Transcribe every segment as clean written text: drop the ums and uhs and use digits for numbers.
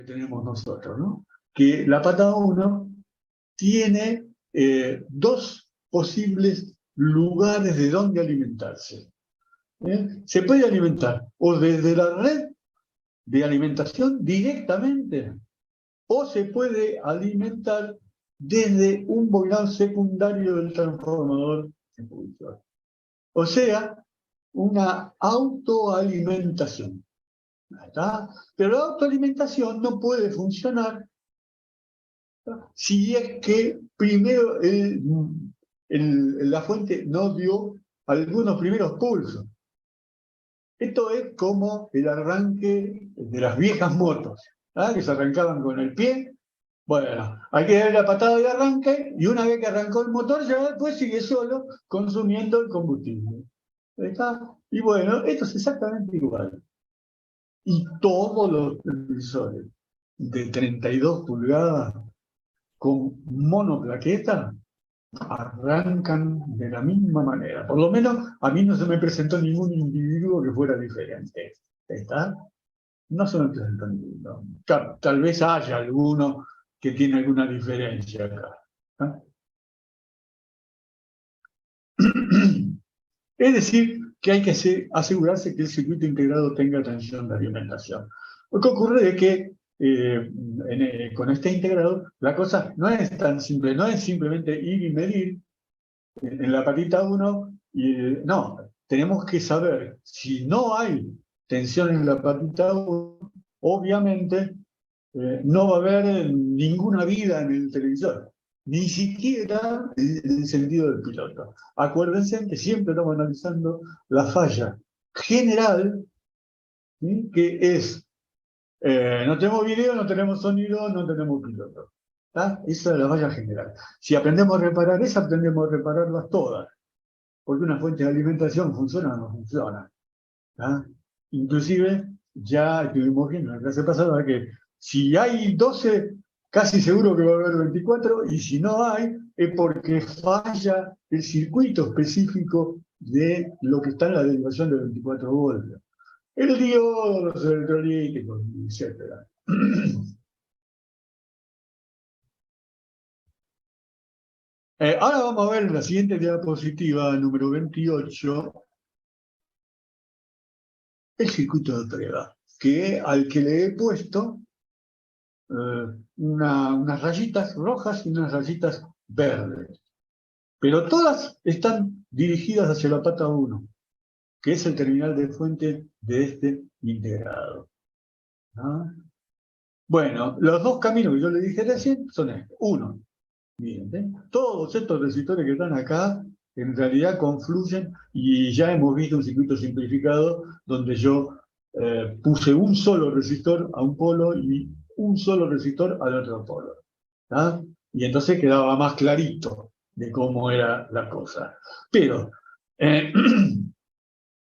tenemos nosotros, ¿no? Que la pata 1 tiene dos posibles lugares de donde alimentarse. Se puede alimentar o desde la red de alimentación directamente, o se puede alimentar desde un bobinado secundario del transformador impulsor. O sea, una autoalimentación. ¿Está? Pero la autoalimentación no puede funcionar si es que primero la fuente no dio algunos primeros pulsos. Esto es como el arranque de las viejas motos, que se arrancaban con el pie. Bueno, hay que darle la patada de arranque y una vez que arrancó el motor, ya después sigue solo consumiendo el combustible. ¿Está? Y bueno, esto es exactamente igual. Y todos los televisores de 32 pulgadas con monoplaqueta arrancan de la misma manera. Por lo menos a mí no se me presentó ningún individuo que fuera diferente. ¿Está? No se me presentó ninguno. Tal vez haya alguno que tiene alguna diferencia acá. ¿Ah? Es decir, que hay que asegurarse que el circuito integrado tenga tensión de alimentación. Lo que ocurre es que con este integrado la cosa no es tan simple, no es simplemente ir y medir en la patita 1, no, tenemos que saber si no hay tensión en la patita 1, obviamente no va a haber ninguna vida en el televisor, ni siquiera en el sentido del piloto. Acuérdense que siempre estamos analizando la falla general, ¿sí? Que es, no tenemos video, no tenemos sonido, no tenemos piloto. ¿Tá? Esa es la falla general. Si aprendemos a reparar esa, aprendemos a repararlas todas. Porque una fuente de alimentación funciona o no funciona. ¿Tá? Inclusive, ya estuvimos viendo en la clase pasada que si hay 12, casi seguro que va a haber 24, y si no hay, es porque falla el circuito específico de lo que está en la derivación de 24 voltios. El diodo, los electrolíticos, etc. Ahora vamos a ver en la siguiente diapositiva, número 28, el circuito de prueba, al que le he puesto unas rayitas rojas y unas rayitas verdes. Pero todas están dirigidas hacia la pata 1, que es el terminal de fuente de este integrado. ¿Ah? Bueno, los dos caminos que yo le dije recién son estos. Uno, miren, todos estos resistores que están acá en realidad confluyen y ya hemos visto un circuito simplificado donde yo puse un solo resistor a un polo y un solo resistor al otro polo. ¿Ah? Y entonces quedaba más clarito de cómo era la cosa. Pero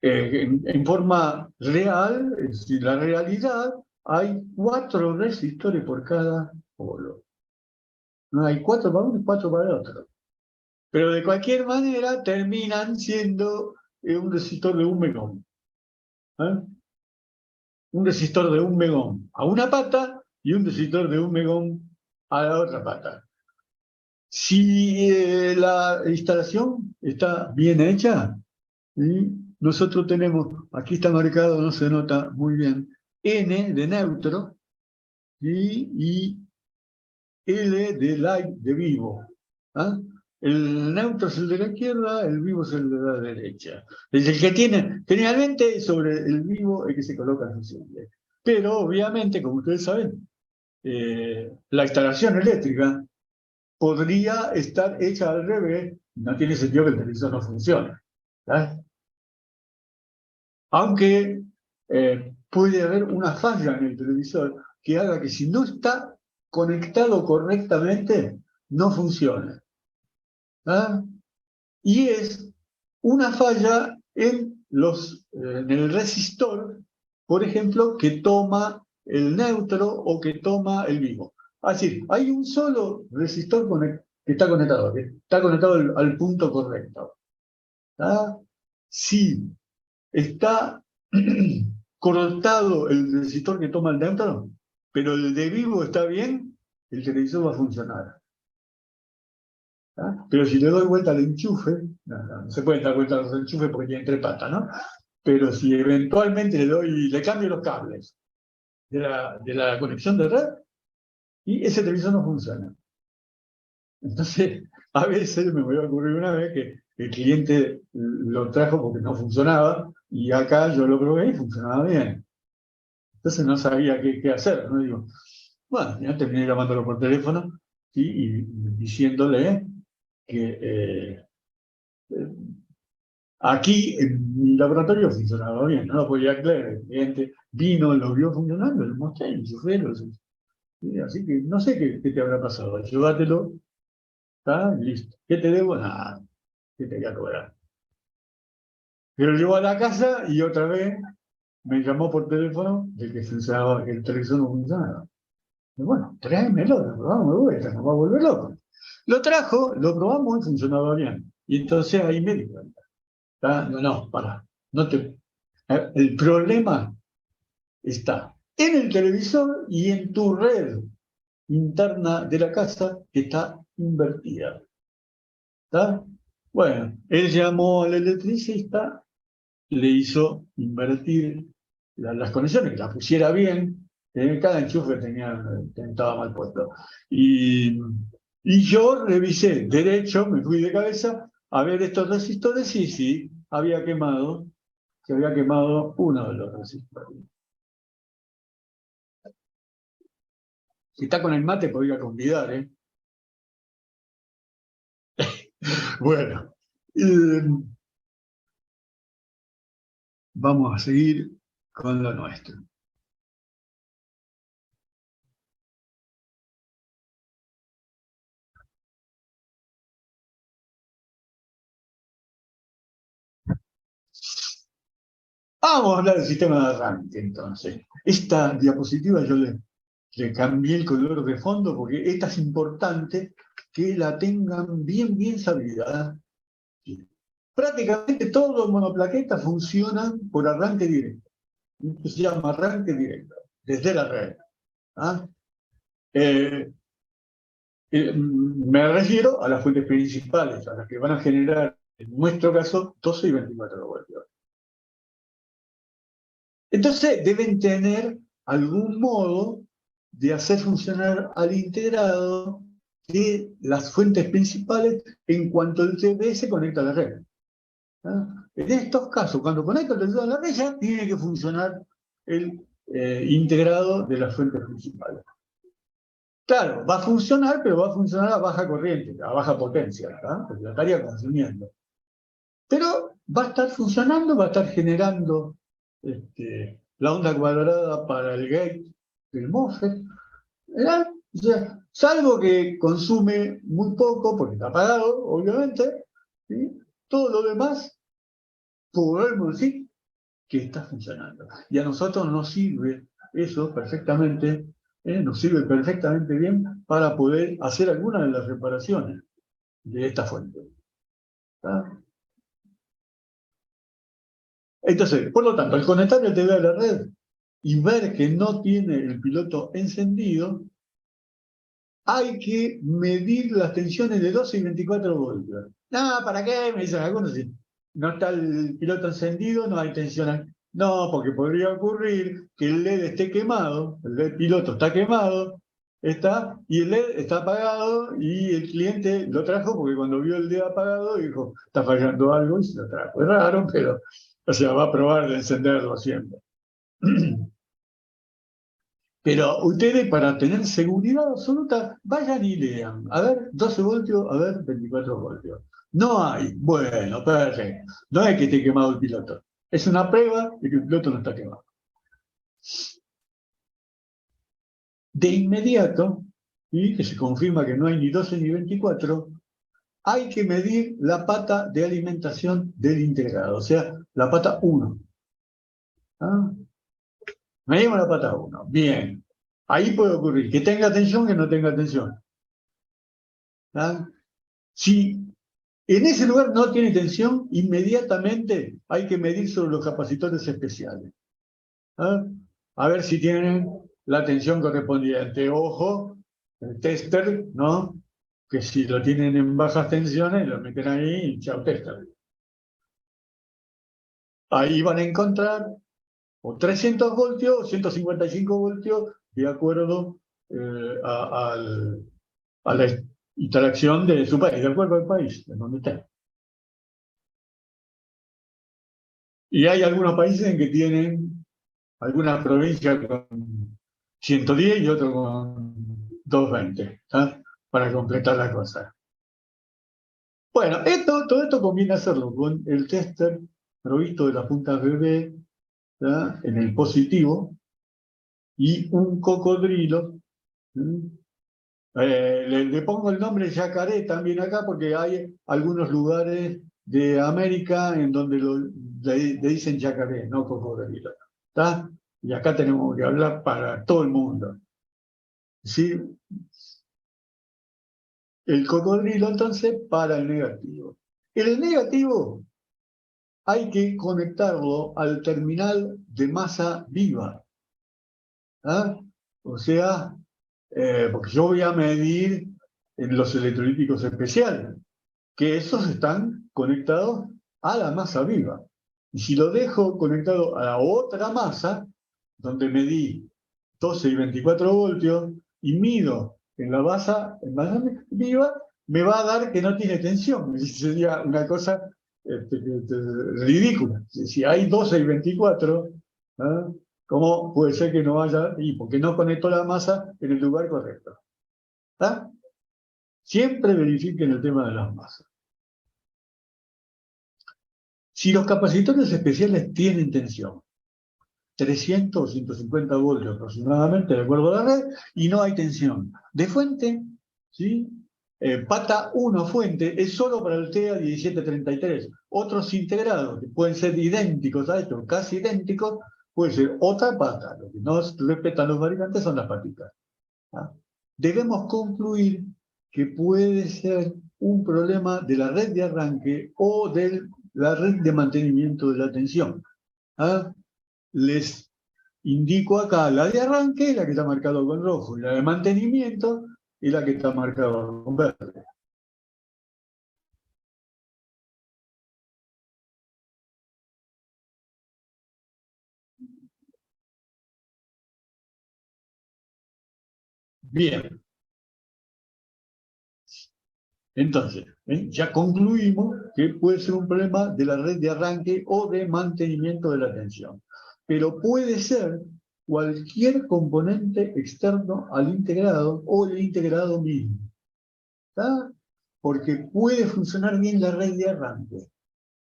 en forma real, es decir, la realidad, hay 4 resistores por cada polo. No hay 4 para uno y 4 para el otro. Pero de cualquier manera terminan siendo un resistor de 1 megón. ¿Eh? Un resistor de 1 megón a una pata y un resistor de 1 megón a la otra pata. Si la instalación está bien hecha, ¿sí? Nosotros tenemos, aquí está marcado, no se nota muy bien, N de neutro, ¿sí? Y L de light, de vivo. ¿Ah? El neutro es el de la izquierda, el vivo es el de la derecha. Es el que tiene, generalmente sobre el vivo el que se coloca el fusible. Pero obviamente, como ustedes saben, la instalación eléctrica podría estar hecha al revés, no tiene sentido que el televisor no funcione. ¿Verdad? Aunque puede haber una falla en el televisor que haga que si no está conectado correctamente, no funcione. ¿Ah? Y es una falla en el resistor, por ejemplo, que toma el neutro o que toma el vivo. Es decir, hay un solo resistor que está conectado al punto correcto. ¿Ah? Si está cortado el resistor que toma el neutro, pero el de vivo está bien, el televisor va a funcionar. ¿Ah? Pero si le doy vuelta al enchufe, no se puede dar vuelta a los enchufes porque tienen tres patas, ¿no? Pero si eventualmente le cambio los cables de la conexión de red, y ese televisor no funciona. Entonces, a veces me voy a ocurrir una vez que el cliente lo trajo porque no funcionaba, y acá yo lo probé y funcionaba bien. Entonces no sabía qué hacer, ¿no? Digo, bueno, ya terminé llamándolo por teléfono, ¿sí? Y diciéndole que aquí en mi laboratorio funcionaba bien, no lo podía creer. El cliente vino, lo vio funcionando, lo mostré, el chofer, ¿sí? Así que no sé qué te habrá pasado. Llévatelo, ¿está? Listo. ¿Qué te debo? Nada, ¿qué te voy a cobrar? Pero llegó a la casa y otra vez me llamó por teléfono de que funcionaba, que el televisor no funcionaba. Y bueno, tráemelo, lo probamos de vuelta, nos va a volver loco. Lo trajo, lo probamos y funcionaba bien. Y entonces ahí me di cuenta. No, no, para. No te, el problema está en el televisor y en tu red interna de la casa que está invertida. ¿Está? Bueno, él llamó al electricista, le hizo invertir las conexiones, que las pusiera bien. Cada enchufe estaba mal puesto. Y yo revisé derecho, me fui de cabeza a ver estos resistores, y sí, se había quemado uno de los resistores. Si está con el mate, podría convidar, ¿eh? Bueno, eh, vamos a seguir con lo nuestro. Vamos a hablar del sistema de arranque, entonces. Esta diapositiva yo le cambié el color de fondo porque esta es importante que la tengan bien sabida. Prácticamente todos los monoplaquetas funcionan por arranque directo. Esto se llama arranque directo, desde la red. ¿Ah? Eh, Me refiero a las fuentes principales, a las que van a generar, en nuestro caso, 12 y 24 voltios. Entonces deben tener algún modo de hacer funcionar al integrado de las fuentes principales en cuanto el TV se conecta a la red. ¿Ah? En estos casos, cuando conecta el televisor a la red, ya tiene que funcionar el integrado de las fuentes principales. Claro, va a funcionar, pero va a funcionar a baja corriente, a baja potencia, ¿verdad? Porque la estaría consumiendo. Pero va a estar funcionando, va a estar generando la onda cuadrada para el gate del MOSFET, ¿verdad? O sea, salvo que consume muy poco, porque está apagado, obviamente, ¿sí? Todo lo demás, podemos decir que está funcionando. Y a nosotros nos sirve eso perfectamente, nos sirve perfectamente bien para poder hacer algunas de las reparaciones de esta fuente. ¿Está? Entonces, por lo tanto, al conectar el TV a la red y ver que no tiene el piloto encendido, hay que medir las tensiones de 12 y 24 voltios. No, ¿para qué? Me dicen algunos. No está el piloto encendido, no hay tensión. No, porque podría ocurrir que el LED esté quemado, el LED piloto está quemado, y el LED está apagado, y el cliente lo trajo porque cuando vio el LED apagado dijo, está fallando algo, y se lo trajo. Es raro, pero, o sea, va a probar de encenderlo siempre. Pero ustedes, para tener seguridad absoluta, vayan y lean. A ver, 12 voltios, a ver, 24 voltios. No hay. Bueno, perfecto. No es que esté quemado el piloto. Es una prueba de que el piloto no está quemado. De inmediato, y que se confirma que no hay ni 12 ni 24, hay que medir la pata de alimentación del integrado, o sea, la pata 1. ¿Ah? Medimos la pata 1. Bien. Ahí puede ocurrir que tenga tensión, que no tenga tensión. ¿Ah? Si en ese lugar no tiene tensión, inmediatamente hay que medir sobre los capacitores especiales. ¿Ah? A ver si tienen la tensión correspondiente. Ojo, el tester, ¿no? Que si lo tienen en bajas tensiones, lo meten ahí y chao tester. Ahí van a encontrar o 300 voltios o 155 voltios de acuerdo a la interacción de su país, de acuerdo al país, en donde esté. Y hay algunos países en que tienen algunas provincias con 110 y otros con 220, ¿tá? Para completar la cosa. Bueno, todo esto conviene hacerlo con el tester provisto de las puntas BB, ¿tá? En el positivo, y un cocodrilo. Le pongo el nombre yacaré también acá porque hay algunos lugares de América en donde le dicen yacaré, no cocodrilo. ¿Está? Y acá tenemos que hablar para todo el mundo. ¿Sí? El cocodrilo entonces para el negativo. El negativo hay que conectarlo al terminal de masa viva. ¿Ah? O sea, porque yo voy a medir en los electrolíticos especiales, que esos están conectados a la masa viva. Y si lo dejo conectado a la otra masa, donde medí 12 y 24 voltios, y mido en masa viva, me va a dar que no tiene tensión. Y sería una cosa ridícula. Si hay 12 y 24, ¿ah? ¿Cómo puede ser que no haya? Y porque no conectó la masa en el lugar correcto. ¿Ah? Siempre verifiquen el tema de las masas. Si los capacitores especiales tienen tensión, 300 o 150 voltios aproximadamente, de acuerdo a la red, y no hay tensión de fuente, ¿sí? Pata 1 fuente es solo para el TEA 1733. Otros integrados, que pueden ser idénticos a esto, casi idénticos, puede ser otra pata. Lo que no respetan los fabricantes son las patitas. ¿Ah? Debemos concluir que puede ser un problema de la red de arranque o de la red de mantenimiento de la tensión. ¿Ah? Les indico acá la de arranque, la que está marcado con rojo, y la de mantenimiento, y la que está marcado con verde. Bien, entonces, ya concluimos que puede ser un problema de la red de arranque o de mantenimiento de la tensión. Pero puede ser cualquier componente externo al integrado o el integrado mismo. ¿Está? Porque puede funcionar bien la red de arranque,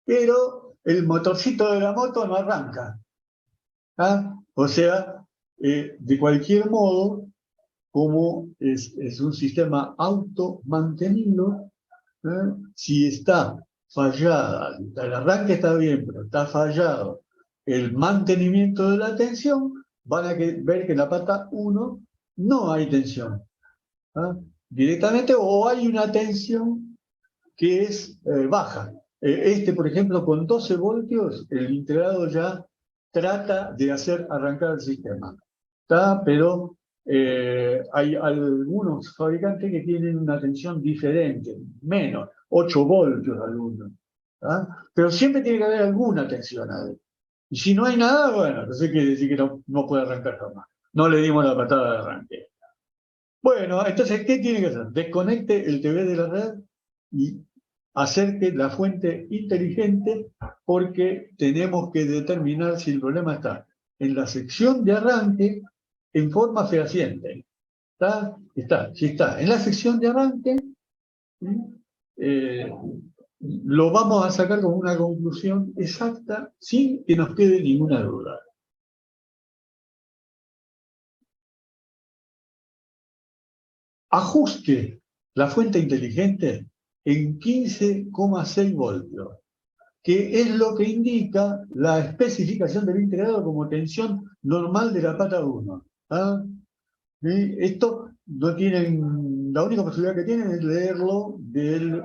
pero el motorcito de la moto no arranca. ¿Ah? O sea, de cualquier modo, como es un sistema automantenido, si está fallada, el arranque está bien, pero está fallado el mantenimiento de la tensión, van a ver que en la pata 1 no hay tensión. ¿Ah? Directamente, o hay una tensión que es baja. Por ejemplo, con 12 voltios, el integrado ya trata de hacer arrancar el sistema. ¿Está? Pero hay algunos fabricantes que tienen una tensión diferente, menos, 8 voltios algunos. ¿Está? Pero siempre tiene que haber alguna tensión ahí. Y si no hay nada, bueno, entonces quiere decir que no puede arrancar jamás. No le dimos la patada de arranque. Bueno, entonces, ¿qué tiene que hacer? Desconecte el TV de la red y acerque la fuente inteligente, porque tenemos que determinar si el problema está en la sección de arranque en forma fehaciente. ¿Está? Si está en la sección de arranque, eh, lo vamos a sacar como una conclusión exacta sin que nos quede ninguna duda. Ajuste la fuente inteligente en 15,6 voltios, que es lo que indica la especificación del integrado como tensión normal de la pata 1. ¿Ah? Esto no tienen, la única posibilidad que tienen es leerlo de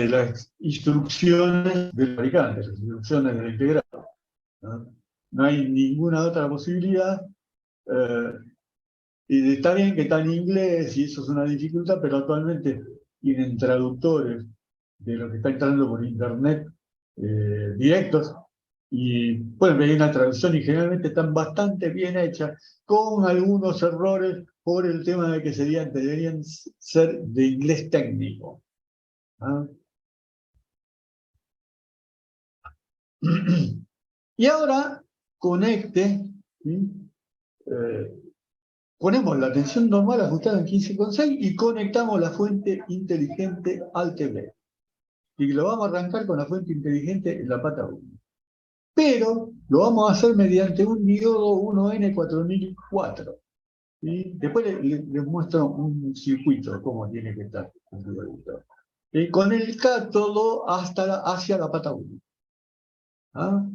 las instrucciones del fabricante, las instrucciones del integrado. ¿Ah? no hay ninguna otra posibilidad. Y está bien que está en inglés y eso es una dificultad, pero actualmente tienen traductores de lo que está entrando por internet directos y pueden pedir una traducción y generalmente están bastante bien hechas, con algunos errores por el tema de que deberían ser de inglés técnico. ¿Ah? Y ahora conecte, ¿sí? Eh, Ponemos la tensión normal ajustada en 15,6 y conectamos la fuente inteligente al TV. Y lo vamos a arrancar con la fuente inteligente en la pata 1. Pero lo vamos a hacer mediante un diodo 1N4004. ¿Sí? Después les muestro un circuito, cómo tiene que estar. Con el cátodo hacia la pata 1. ¿Ah?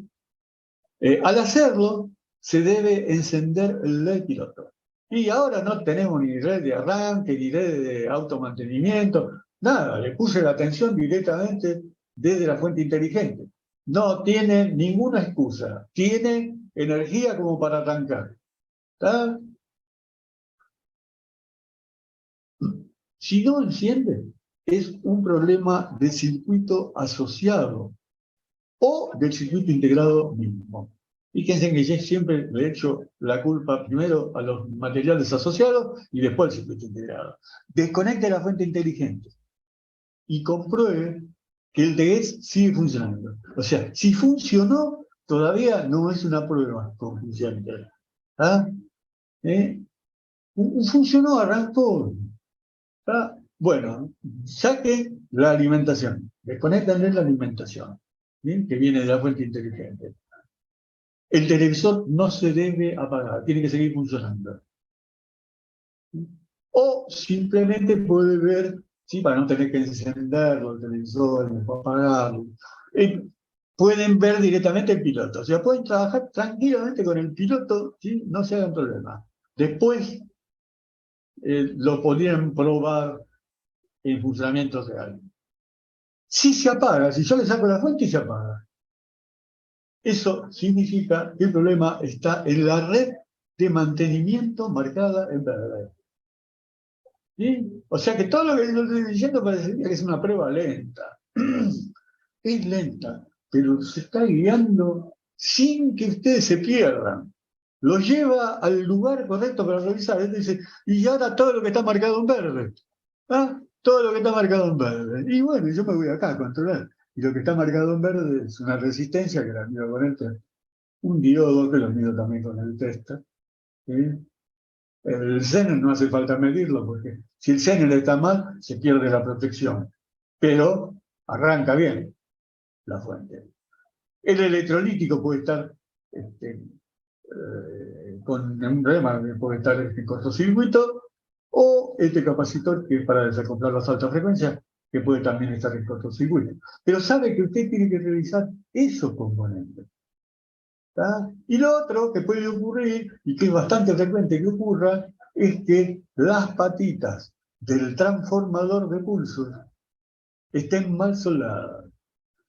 Al hacerlo, se debe encender el LED piloto. Y ahora no tenemos ni red de arranque, ni red de automantenimiento, nada, le puse la tensión directamente desde la fuente inteligente. No tiene ninguna excusa, tiene energía como para arrancar. ¿Está? Si no enciende, es un problema de circuito asociado o del circuito integrado mismo. Fíjense que yo siempre le echo la culpa primero a los materiales asociados y después al circuito integrado. Desconecte la fuente inteligente y compruebe que el DES sigue funcionando. O sea, si funcionó, todavía no es una prueba concluyente. ¿Ah? Funcionó, arrancó. ¿Ah? Bueno, saque la alimentación. Desconectenle la alimentación, ¿sí? Que viene de la fuente inteligente. El televisor no se debe apagar, tiene que seguir funcionando. O simplemente puede ver, ¿sí? Para no tener que encenderlo, el televisor, apagarlo. Pueden ver directamente el piloto. O sea, pueden trabajar tranquilamente con el piloto, ¿sí? No se hagan problema. Después lo podrían probar en funcionamiento real. Si se apaga, si yo le saco la fuente, se apaga. Eso significa que el problema está en la red de mantenimiento marcada en verde. ¿Sí? O sea que todo lo que yo estoy diciendo parecería que es una prueba lenta. Es lenta, pero se está guiando sin que ustedes se pierdan. Lo lleva al lugar correcto para revisar. Él dice, y ahora todo lo que está marcado en verde. ¿Ah? Todo lo que está marcado en verde. Y bueno, yo me voy acá a controlar. Y lo que está marcado en verde es una resistencia que la mido con un diodo que lo mido también con el tester. ¿Sí? El Zener no hace falta medirlo, porque si el Zener está mal, se pierde la protección. Pero arranca bien la fuente. El electrolítico puede estar con un problema, puede estar en cortocircuito, o este capacitor que es para desacoplar las altas frecuencias, que puede también estar en cortocircuito. Pero sabe que usted tiene que revisar esos componentes. ¿Tá? Y lo otro que puede ocurrir, y que es bastante frecuente que ocurra, es que las patitas del transformador de pulsos estén mal soldadas.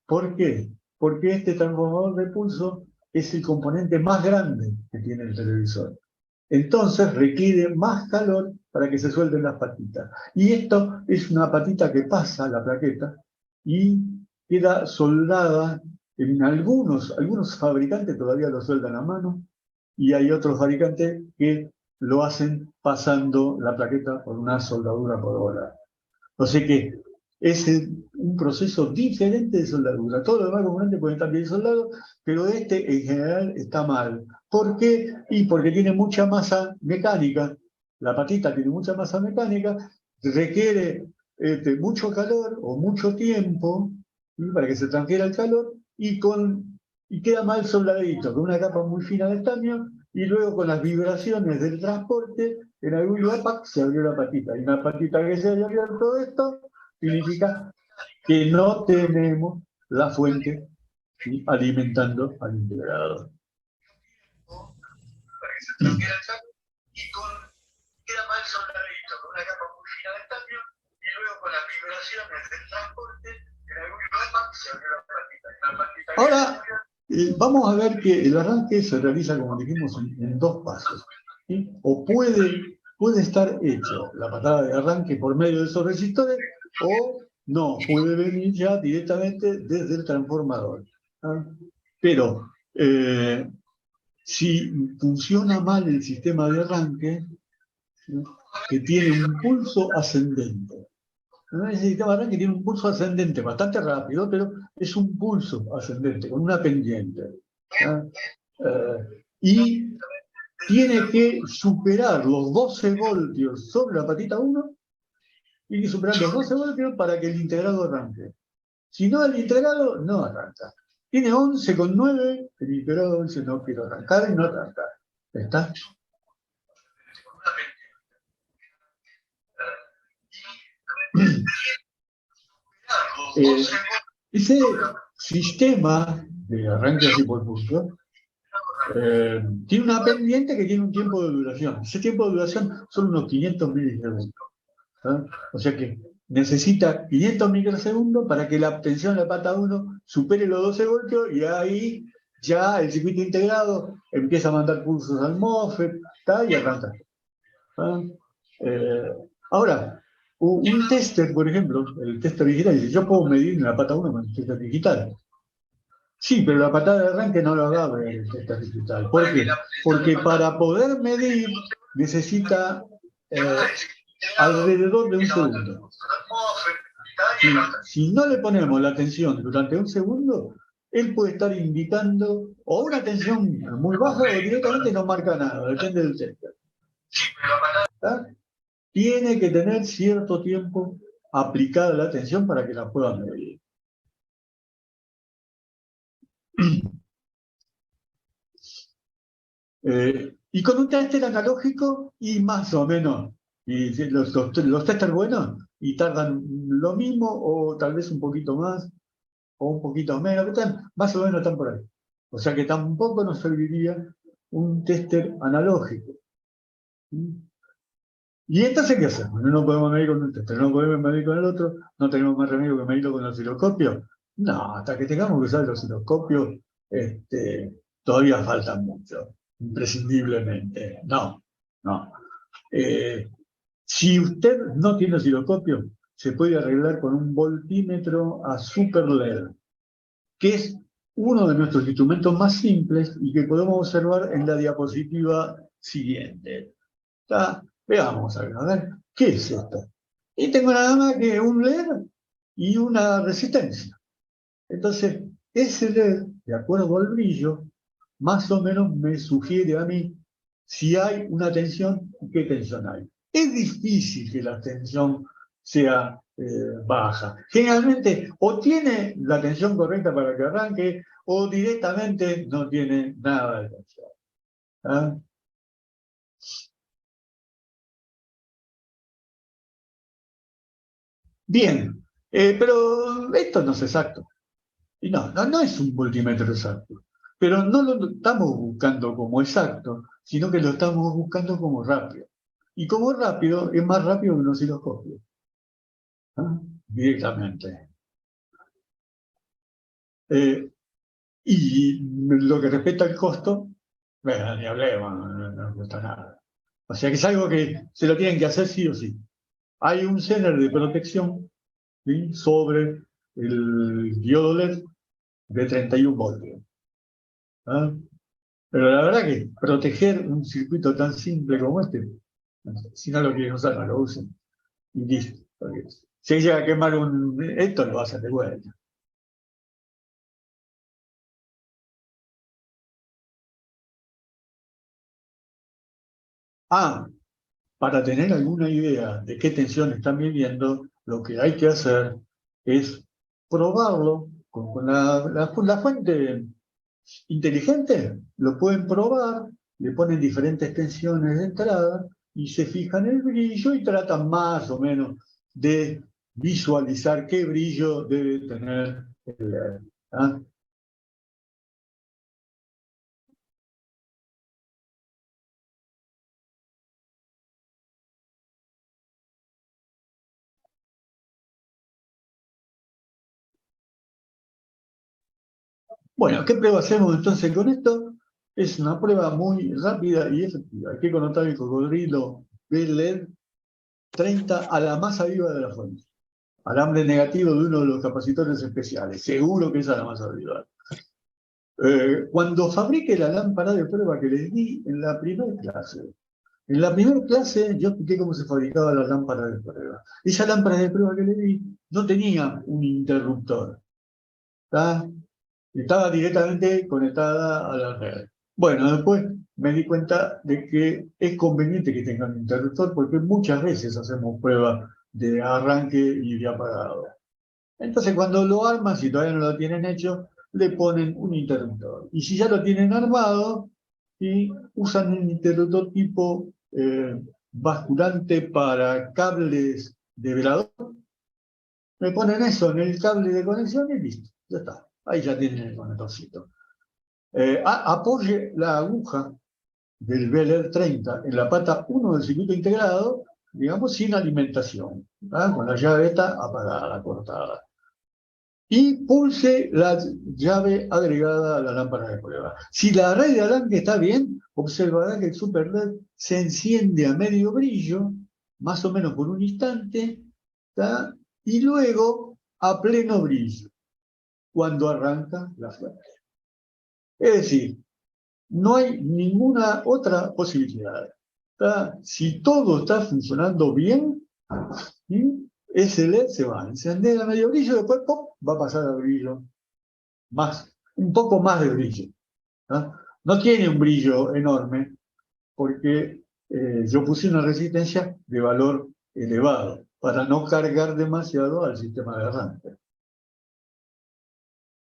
¿Por qué? Porque este transformador de pulso es el componente más grande que tiene el televisor. Entonces requiere más calor para que se suelten las patitas. Y esto es una patita que pasa la plaqueta y queda soldada en algunos fabricantes todavía lo sueldan a mano y hay otros fabricantes que lo hacen pasando la plaqueta por una soldadura por hora. O sea que es un proceso diferente de soldadura. Todos los demás componentes pueden estar bien soldados, pero este en general está mal. ¿Por qué? Y porque tiene mucha masa mecánica. La patita tiene mucha masa mecánica, requiere mucho calor o mucho tiempo, ¿sí? Para que se transfiera el calor y queda mal soldadito, con una capa muy fina de estaño y luego con las vibraciones del transporte, en algún lugar se abrió la patita. Y una patita que se haya abierto esto significa que no tenemos la fuente, ¿sí? Alimentando al integrador. Para que se transfiera el calor y queda mal soldadito, con una capa muy fina de estaño y luego con las vibraciones del transporte, en algún lugar se abrió la patita. Ahora, Vamos a ver que el arranque se realiza, como dijimos, en dos pasos. ¿Sí? O puede estar hecho la patada de arranque por medio de esos resistores, o no, puede venir ya directamente desde el transformador. ¿Ah? Pero si funciona mal el sistema de arranque, ¿sí? Que tiene un pulso ascendente. ¿No? Ese sistema de arranque tiene un pulso ascendente bastante rápido, pero es un pulso ascendente, con una pendiente. ¿Ah? Y tiene que superar los 12 voltios sobre la patita 1, y que superar los 12 voltios para que el integrado arranque. Si no, el integrado no arranca. Tiene 11,9, el integrado dice no quiero arrancar y no arranca. ¿Está? Eh, ese sistema de arranque así por punto tiene una pendiente que tiene un tiempo de duración. Ese tiempo de duración son unos 500 milisegundos. ¿Ah? O sea que necesita 500 microsegundos para que la tensión de la pata 1 supere los 12 voltios, y ahí ya el circuito integrado empieza a mandar pulsos al MOSFET, ¿tá? Y arranca. ¿Ah? Eh, Ahora, un tester, por ejemplo, el tester digital, dice, yo puedo medir en la pata 1 con el tester digital. Sí, pero la patada de arranque no la da el tester digital. ¿Por qué? Porque para poder medir necesita alrededor de un segundo. Si no le ponemos la tensión durante un segundo, él puede estar indicando o una tensión muy baja o directamente no marca nada, depende del tester. ¿Está? Tiene que tener cierto tiempo aplicada la tensión para que la pueda medir. Y con un tester analógico, y más o menos, y los testers buenos, y tardan lo mismo, o tal vez un poquito más, o un poquito menos, pero más o menos están por ahí. O sea que tampoco nos serviría un tester analógico. ¿Y entonces qué hacemos? No podemos medir con un tester, no podemos medir con el otro, no tenemos más remedio que medirlo con el osciloscopio. No, hasta que tengamos que usar el osciloscopio, todavía falta mucho, imprescindiblemente. No, no. Eh, si usted no tiene osciloscopio, se puede arreglar con un voltímetro a super LED, que es uno de nuestros instrumentos más simples y que podemos observar en la diapositiva siguiente. ¿Está? Veamos a ver, ¿qué es esto? Y tengo nada más que un LED y una resistencia. Entonces, ese LED, de acuerdo al brillo, más o menos me sugiere a mí si hay una tensión y qué tensión hay. Es difícil que la tensión sea baja. Generalmente o tiene la tensión correcta para que arranque o directamente no tiene nada de tensión. ¿Ah? Bien, pero esto no es exacto. Y no es un multímetro exacto. Pero no lo estamos buscando como exacto, sino que lo estamos buscando como rápido. Y como rápido, es más rápido que un osciloscopio. ¿Ah? Directamente. Eh, y lo que respecta al costo, bueno, ni hablemos, no cuesta nada. O sea que es algo que se lo tienen que hacer sí o sí. Hay un Zener de protección, ¿sí? Sobre el diodo LED de 31 voltios. ¿Ah? Pero la verdad que proteger un circuito tan simple como este, si no lo quieren usar, no lo usen. Y listo. Porque si llega a quemar esto, lo hacen de vuelta. Ah, para tener alguna idea de qué tensión están midiendo, lo que hay que hacer es probarlo con la fuente inteligente. Lo pueden probar, le ponen diferentes tensiones de entrada y se fijan el brillo y tratan más o menos de visualizar qué brillo debe tener ¿ah? Bueno, ¿qué prueba hacemos entonces con esto? Es una prueba muy rápida y efectiva. Hay que connotar el cocodrilo BLED 30 a la masa viva de la fuente. Alambre negativo de uno de los capacitores especiales. Seguro que esa es la masa viva. Cuando fabrique la lámpara de prueba que les di en la primera clase yo expliqué cómo se fabricaba la lámpara de prueba. Esa lámpara de prueba que les di no tenía un interruptor. ¿Tá? Estaba directamente conectada a la red. Bueno, después me di cuenta de que es conveniente que tengan un interruptor porque muchas veces hacemos pruebas de arranque y de apagado. Entonces, cuando lo arman, si todavía no lo tienen hecho, le ponen un interruptor. Y si ya lo tienen armado, y usan un interruptor tipo basculante para cables de velador, me ponen eso en el cable de conexión y listo, ya está. Ahí ya tienen el conectorcito. Apoye la aguja del BLR 30 en la pata 1 del circuito integrado, digamos, sin alimentación, con la llave esta apagada, cortada. Y pulse la llave agregada a la lámpara de prueba. Si la red de arranque está bien, observará que el super LED se enciende a medio brillo, más o menos por un instante, ¿tá? Y luego a pleno brillo, cuando arranca la fuente. Es decir, no hay ninguna otra posibilidad. ¿Tá? Si todo está funcionando bien, ¿sí? Ese LED se va a encender a medio brillo, después ¡pum!, va a pasar a brillo un poco más de brillo. ¿Tá? No tiene un brillo enorme porque yo puse una resistencia de valor elevado para no cargar demasiado al sistema de arranque.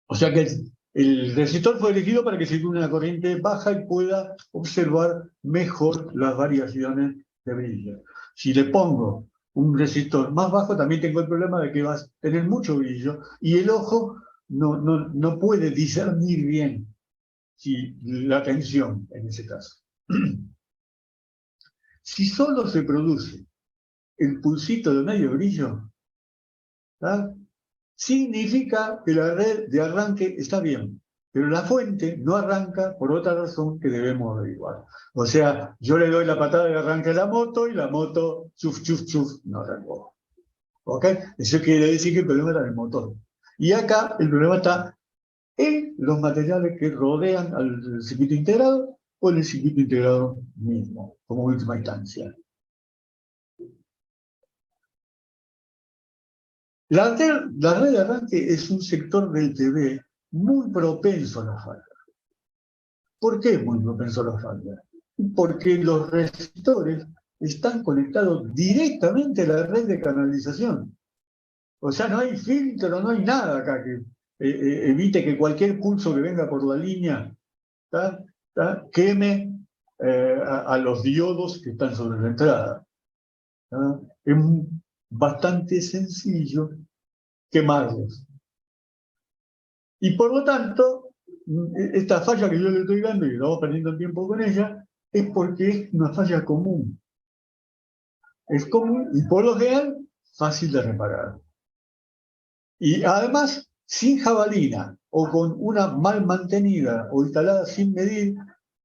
O sea que el resistor fue elegido para que circule una corriente baja y pueda observar mejor las variaciones de brillo. Si le pongo un resistor más bajo, también tengo el problema de que va a tener mucho brillo y el ojo no puede discernir bien si la tensión en ese caso. Si solo se produce el pulsito de medio brillo, ¿tá?, significa que la red de arranque está bien, pero la fuente no arranca por otra razón que debemos averiguar. O sea, yo le doy la patada de arranque a la moto y la moto, chuf, chuf, chuf, no arrancó. ¿Ok? Eso quiere decir que el problema era el motor. Y acá el problema está en los materiales que rodean al circuito integrado o en el circuito integrado mismo, como última instancia. La red de arranque es un sector del TV muy propenso a la falla. ¿Por qué es muy propenso a la falla? Porque los resistores están conectados directamente a la red de canalización. O sea, no hay filtro, no hay nada acá que evite que cualquier pulso que venga por la línea queme a los diodos que están sobre la entrada. Es bastante sencillo quemarlos. Y por lo tanto, esta falla que yo le estoy dando, y estamos perdiendo tiempo con ella, es porque es una falla común. Es común y por lo general fácil de reparar. Y además, sin jabalina o con una mal mantenida o instalada sin medir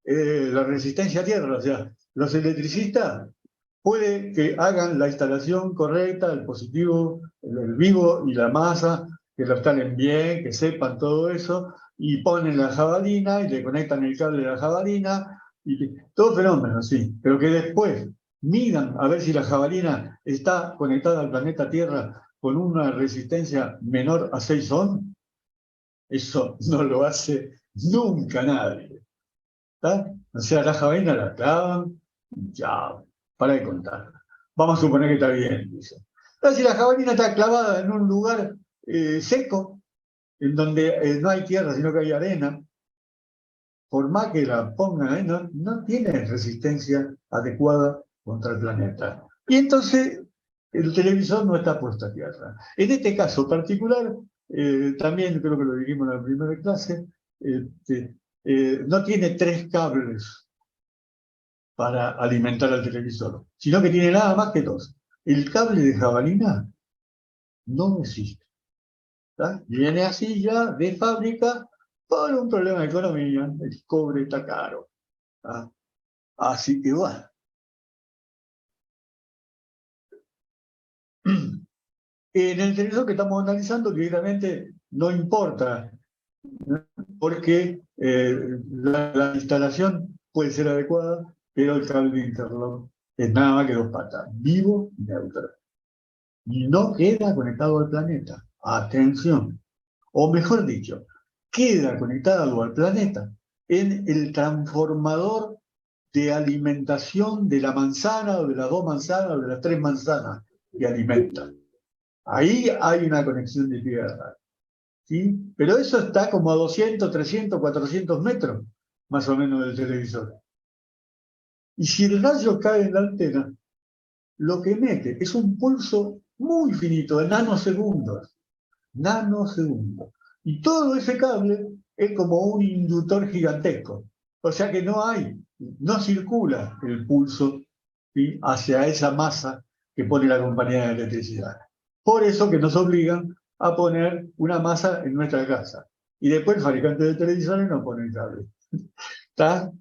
la resistencia a tierra, o sea, los electricistas puede que hagan la instalación correcta, el positivo, el vivo y la masa, que lo instalen bien, que sepan todo eso, y ponen la jabalina y le conectan el cable de la jabalina, y todo fenómeno, sí, pero que después midan a ver si la jabalina está conectada al planeta Tierra con una resistencia menor a 6 ohm, eso no lo hace nunca nadie. ¿Tá? O sea, la jabalina la clavan, ya, para de contar. Vamos a suponer que está bien, dice. Pero si la jabalina está clavada en un lugar seco, en donde no hay tierra, sino que hay arena, por más que la pongan ahí, no tiene resistencia adecuada contra el planeta. Y entonces el televisor no está puesto a tierra. En este caso particular, también creo que lo dijimos en la primera clase, no tiene 3 cables para alimentar al televisor, sino que tiene nada más que 2. El cable de jabalina no existe. ¿Tá? Viene así ya de fábrica por un problema de economía, el cobre está caro. ¿Ah? Así que bueno. En el televisor que estamos analizando, directamente no importa, ¿no? Porque la instalación puede ser adecuada, pero el cable de interlock es nada más que dos patas, vivo y neutro. Y no queda conectado al planeta. Atención. O mejor dicho, queda conectado al planeta en el transformador de alimentación de la manzana o de las dos manzanas o de las tres manzanas que alimentan. Ahí hay una conexión de tierra, ¿sí? Pero eso está como a 200, 300, 400 metros, más o menos, del televisor. Y si el rayo cae en la antena, lo que emite es un pulso muy finito, de nanosegundos. Nanosegundos. Y todo ese cable es como un inductor gigantesco. O sea que no circula el pulso, ¿sí?, hacia esa masa que pone la compañía de electricidad. Por eso que nos obligan a poner una masa en nuestra casa. Y después el fabricante de televisores nos pone el cable. ¿Está?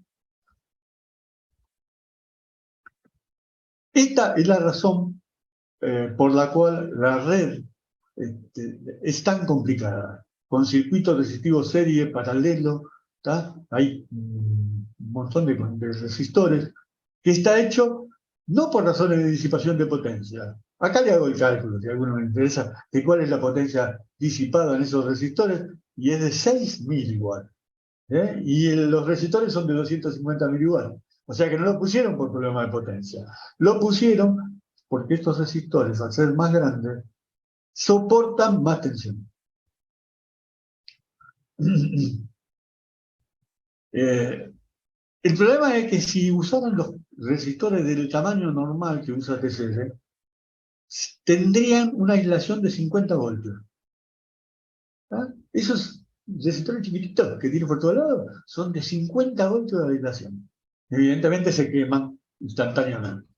Esta es la razón por la cual la red es tan complicada, con circuitos resistivos serie, paralelo, ¿tá? Hay un montón de resistores, que está hecho no por razones de disipación de potencia. Acá le hago el cálculo, si a alguno me interesa, de cuál es la potencia disipada en esos resistores, y es de 6 miliwatts. Y los resistores son de 250 miliwatts. O sea que no lo pusieron por problema de potencia. Lo pusieron porque estos resistores, al ser más grandes, soportan más tensión. El problema es que si usaran los resistores del tamaño normal que usa TCR, tendrían una aislación de 50 voltios. ¿Ah? Esos resistores chiquititos que tienen por todos lados son de 50 voltios de aislación. Evidentemente se queman instantáneamente.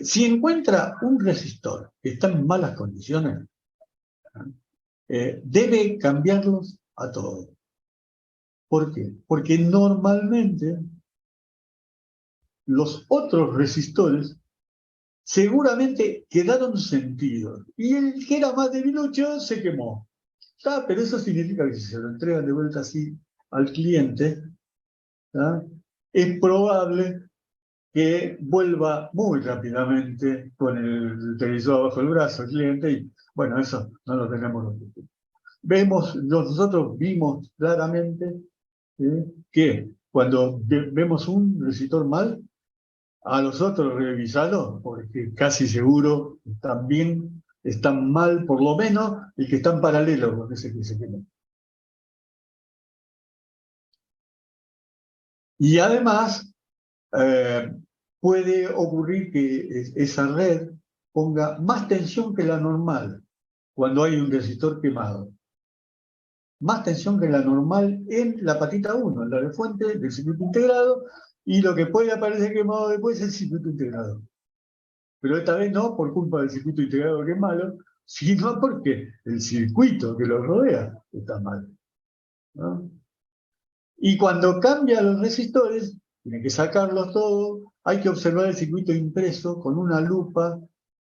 Si encuentra un resistor que está en malas condiciones, debe cambiarlos a todos. ¿Por qué? Porque normalmente los otros resistores seguramente quedaron sentidos. Y el que era más debilucho se quemó. ¿Tá? Pero eso significa que si se lo entregan de vuelta así al cliente, ¿tá?, es probable que vuelva muy rápidamente con el televisor bajo el brazo al cliente, y bueno, eso no lo tenemos nosotros. Nosotros vimos claramente que cuando vemos un resistor mal, a los otros revisarlos, porque casi seguro están mal, por lo menos el que está en paralelo con ese que se quemó. Y además, puede ocurrir que esa red ponga más tensión que la normal cuando hay un resistor quemado. Más tensión que la normal en la patita 1, en la de fuente del circuito integrado, y lo que puede aparecer quemado después es el circuito integrado. Pero esta vez no por culpa del circuito integrado que es malo, sino porque el circuito que lo rodea está mal, ¿no? Y cuando cambia los resistores, tiene que sacarlos todos, hay que observar el circuito impreso con una lupa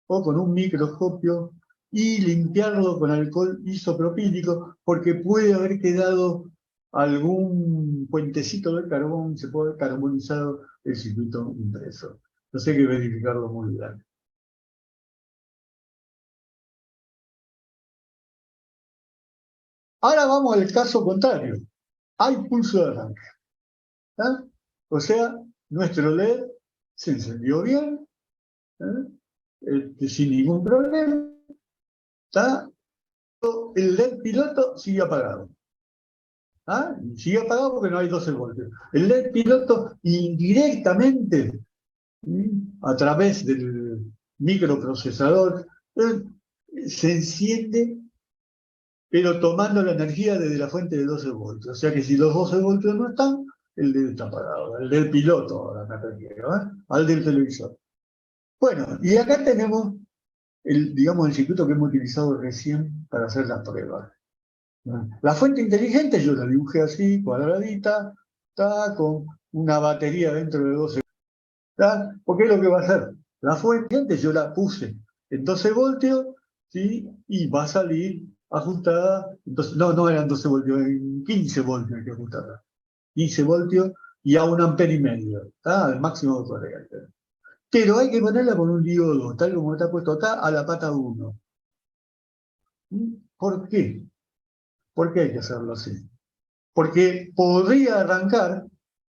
o con un microscopio y limpiarlo con alcohol isopropílico, porque puede haber quedado algún puentecito de carbón, se puede haber carbonizado el circuito impreso. Entonces hay que verificarlo muy bien. Ahora vamos al caso contrario. Hay pulso de arranque. ¿Ah? O sea, nuestro LED se encendió bien, sin ningún problema. ¿Está? El LED piloto sigue apagado. ¿Ah? Sigue apagado porque no hay 12 voltios. El LED piloto indirectamente, a través del microprocesador, se enciende, pero tomando la energía desde la fuente de 12 voltios. O sea que si los 12 voltios no están, el LED está apagado. El del piloto, ahora me refiero, al del televisor. Bueno, y acá tenemos digamos, el circuito que hemos utilizado recién para hacer las pruebas. La fuente inteligente yo la dibujé así, cuadradita, está con una batería dentro de 12. ¿Está? Porque es lo que va a hacer. La fuente inteligente yo la puse en 12 voltios, ¿sí? Y va a salir ajustada. Entonces, no eran 12 voltios, en 15 voltios hay que ajustarla. 15 voltios y a 1,5 amperes, ¿está? Al máximo de corriente. Pero hay que ponerla con un diodo, tal como está puesto acá, a la pata 1. ¿Por qué? ¿Por qué hay que hacerlo así? Porque podría arrancar,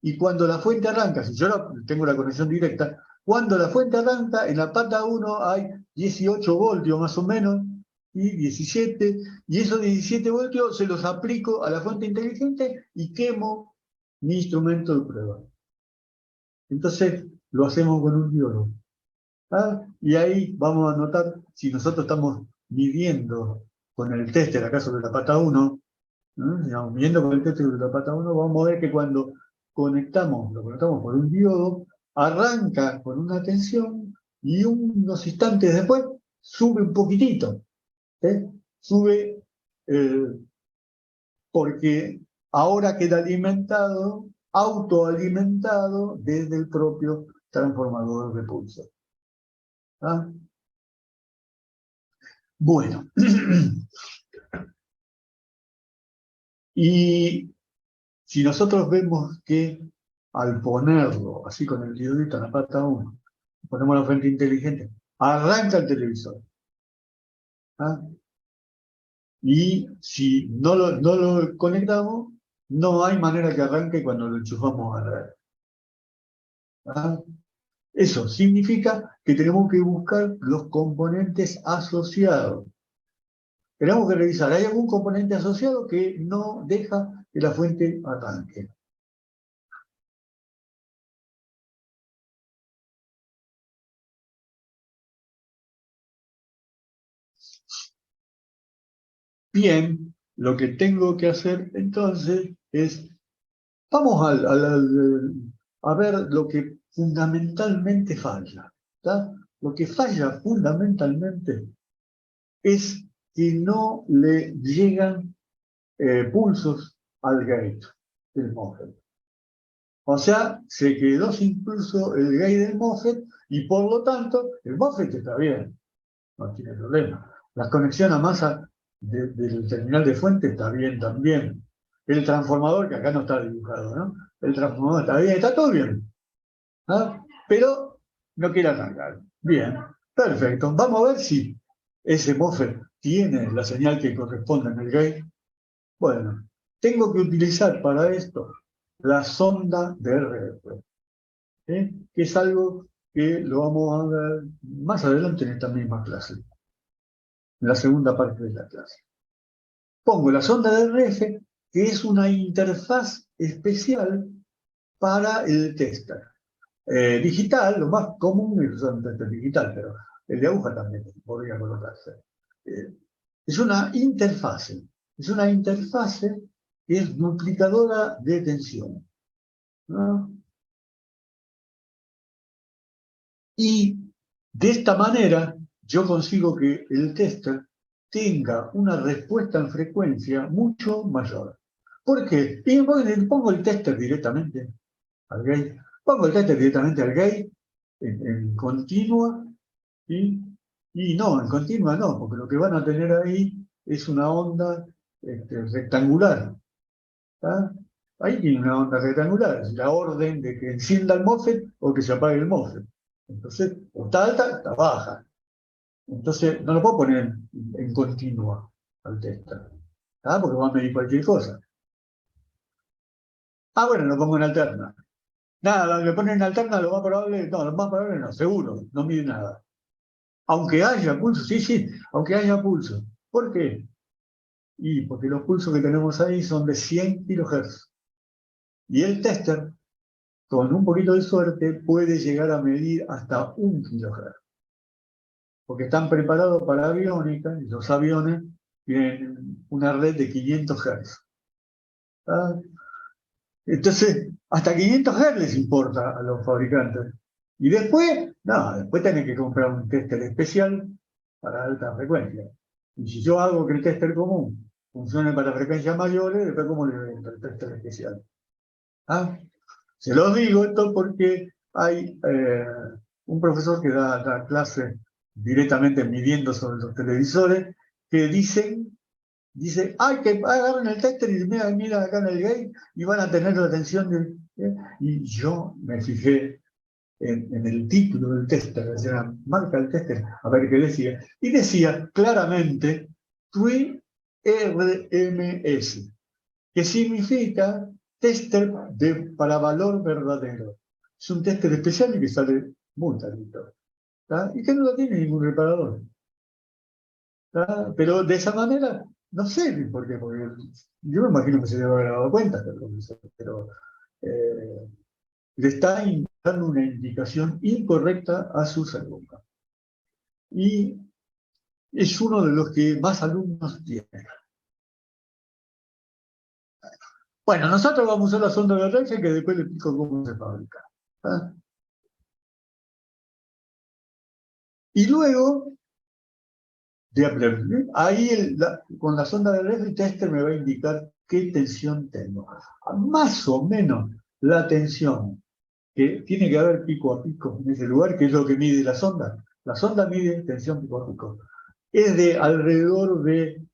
y cuando la fuente arranca, si yo tengo la conexión directa, cuando la fuente arranca, en la pata 1 hay 18 voltios más o menos, y 17, y esos 17 voltios se los aplico a la fuente inteligente y quemo mi instrumento de prueba. Entonces lo hacemos con un diodo. ¿Ah? Y ahí vamos a notar, si nosotros estamos midiendo con el tester acá sobre la pata 1, ¿no? Digamos, midiendo con el tester sobre la pata 1, vamos a ver que cuando lo conectamos por un diodo, arranca con una tensión y unos instantes después sube un poquitito. Sube porque ahora queda alimentado, autoalimentado desde el propio transformador de pulso. ¿Ah? Bueno, y si nosotros vemos que al ponerlo así con el diodito en la pata 1, ponemos la fuente inteligente, arranca el televisor. ¿Ah? Y si no lo conectamos, no hay manera que arranque cuando lo enchufamos a la red. ¿Ah? Eso significa que tenemos que buscar los componentes asociados. Tenemos que revisar, ¿hay algún componente asociado que no deja que la fuente arranque? Bien, lo que tengo que hacer entonces es, vamos a ver lo que fundamentalmente falla. ¿Tá? Lo que falla fundamentalmente es que no le llegan pulsos al gate del MOSFET. O sea, se quedó sin pulso el gate del MOSFET y por lo tanto el MOSFET está bien, no tiene problema. La conexión a masa del terminal de fuente está bien también. El transformador, que acá no está dibujado, ¿no? El transformador está bien, está todo bien. ¿Ah? Pero no quiere arrancar. Bien, perfecto. Vamos a ver si ese MOSFET tiene la señal que corresponde en el gate. Bueno, tengo que utilizar para esto la sonda de RF, que es algo que lo vamos a ver más adelante en esta misma clase, en la segunda parte de la clase. Pongo la sonda de RF, que es una interfaz especial para el tester. Digital, lo más común es usar un tester digital, pero el de aguja también podría colocarse. Es una interfase. Es una interfase que es duplicadora de tensión, ¿no? Y de esta manera yo consigo que el tester tenga una respuesta en frecuencia mucho mayor. ¿Por qué? Y pongo el tester directamente al gate. Pongo el tester directamente al gate en continua y no, en continua no, porque lo que van a tener ahí es una onda rectangular. ¿Tá? Ahí tiene una onda rectangular, es la orden de que encienda el MOSFET o que se apague el MOSFET. Entonces, o está alta, está baja. Entonces, no lo puedo poner en continua al tester, ¿tá? Porque va a medir cualquier cosa. Ah, bueno, lo pongo en alterna. Nada, le ponen en alterna, lo más probable no, seguro, no mide nada. Aunque haya pulso, sí, sí, aunque haya pulso. ¿Por qué? Y porque los pulsos que tenemos ahí son de 100 kHz. Y el tester, con un poquito de suerte, puede llegar a medir hasta 1 kHz. Porque están preparados para aviónica, y los aviones tienen una red de 500 Hz. ¿Ah? Entonces, hasta 500 Hz les importa a los fabricantes. Y después, no, después tenés que comprar un tester especial, para alta frecuencia. Y si yo hago que el tester común funcione para frecuencias mayores, después ¿cómo le invento el tester especial? ¿Ah? Se los digo esto porque hay un profesor que da clase directamente midiendo sobre los televisores, que dice, ay, que agarren el tester y miran acá en el gate y van a tener la atención y yo me fijé en el título del tester, decía, marca el tester, a ver qué decía, y decía claramente TWI RMS, que significa tester para valor verdadero. Es un tester especial y que sale muy carito, y que no lo tiene ningún reparador. Pero de esa manera, no sé por qué, porque yo me imagino que se debe haber dado cuenta, pero le está dando una indicación incorrecta a sus alumnos. Y es uno de los que más alumnos tiene. Bueno, nosotros vamos a usar la sonda de Rayleigh, que después le explico cómo se fabrica. Y luego, ahí con la sonda de Rayleigh, el tester me va a indicar qué tensión tengo. Más o menos la tensión que tiene que haber pico a pico en ese lugar, que es lo que mide la sonda. La sonda mide tensión pico a pico. Es de alrededor de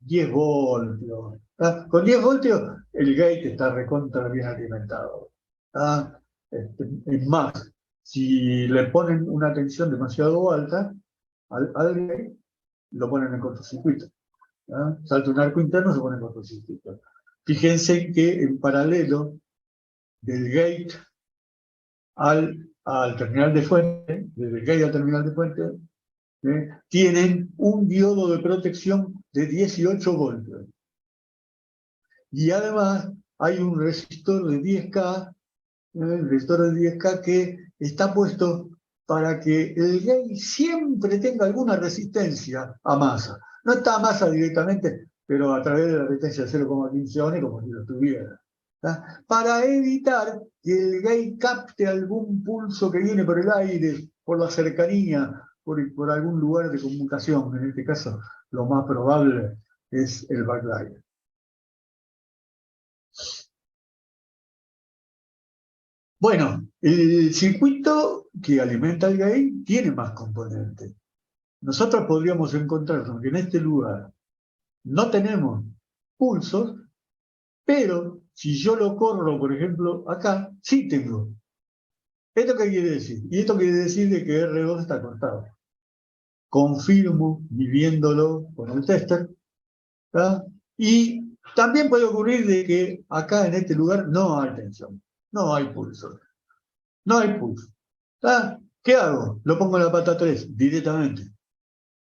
10 voltios. Con 10 voltios el gate está recontra bien alimentado. Es más, si le ponen una tensión demasiado alta al gate, lo ponen en cortocircuito. Salta un arco interno, se pone en cortocircuito. Fíjense que en paralelo del gate al terminal de fuente, desde el gate al terminal de fuente, tienen un diodo de protección de 18 voltios. Y además hay un resistor de 10K, el resistor de 10K que está puesto para que el gate siempre tenga alguna resistencia a masa. No está a masa directamente, pero a través de la resistencia 0,15 ohms, como si lo tuviera. Para evitar que el gate capte algún pulso que viene por el aire, por la cercanía, por algún lugar de conmutación. En este caso, lo más probable es el backlight. Bueno, el circuito que alimenta el gate tiene más componentes. Nosotros podríamos encontrarnos que en este lugar no tenemos pulsos, pero si yo lo corro, por ejemplo, acá, sí tengo. ¿Esto qué quiere decir? Y esto quiere decir de que R2 está cortado. Confirmo midiéndolo con el tester. Y también puede ocurrir de que acá en este lugar no hay tensión, no hay pulso. No hay pulso. ¿Qué hago? Lo pongo en la pata 3 directamente.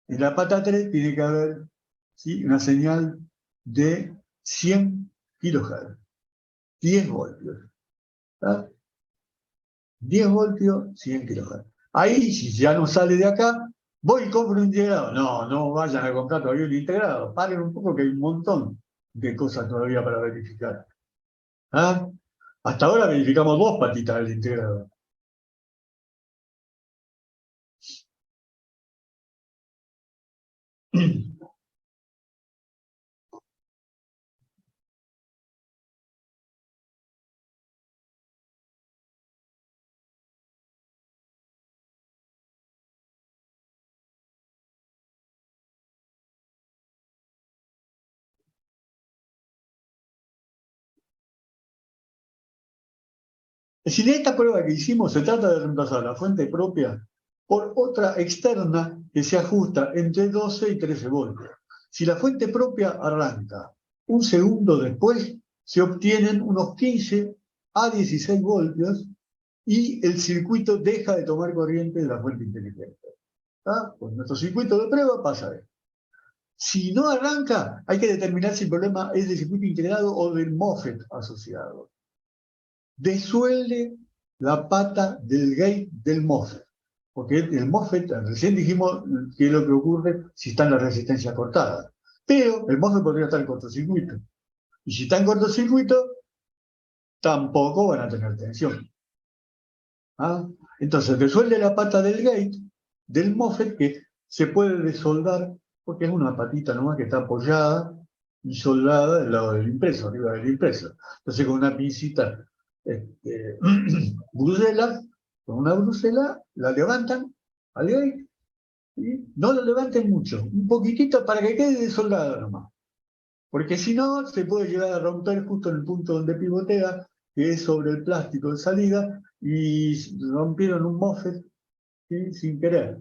En la pata 3 tiene que haber, ¿sí?, una señal de 100 kHz, 10 voltios. 10 voltios, 100 kHz. Ahí, si ya no sale de acá, voy y compro un integrado. No, no vayan a comprar todavía un integrado. Paren un poco que hay un montón de cosas todavía para verificar. Hasta ahora verificamos 2 patitas del integrado. Es decir, esta prueba que hicimos se trata de reemplazar la fuente propia por otra externa que se ajusta entre 12 y 13 voltios. Si la fuente propia arranca un segundo después, se obtienen unos 15 a 16 voltios y el circuito deja de tomar corriente de la fuente inteligente. Con nuestro circuito de prueba pasa esto. Si no arranca, hay que determinar si el problema es del circuito integrado o del MOSFET asociado. Desuelde la pata del gate del MOSFET. Porque el MOSFET, recién dijimos qué es lo que ocurre si está en la resistencia cortada. Pero el MOSFET podría estar en cortocircuito. Y si está en cortocircuito, tampoco van a tener tensión. Entonces, desuelde la pata del gate del MOSFET, que se puede desoldar porque es una patita nomás que está apoyada y soldada del lado del impreso, arriba del impreso. Entonces con una pincita Bruselas, con una Bruselas, la levantan al gate y no lo levanten mucho, un poquitito para que quede desoldada nomás. Porque si no, se puede llegar a romper justo en el punto donde pivotea, que es sobre el plástico de salida, y rompieron un MOSFET, ¿sí? Sin querer.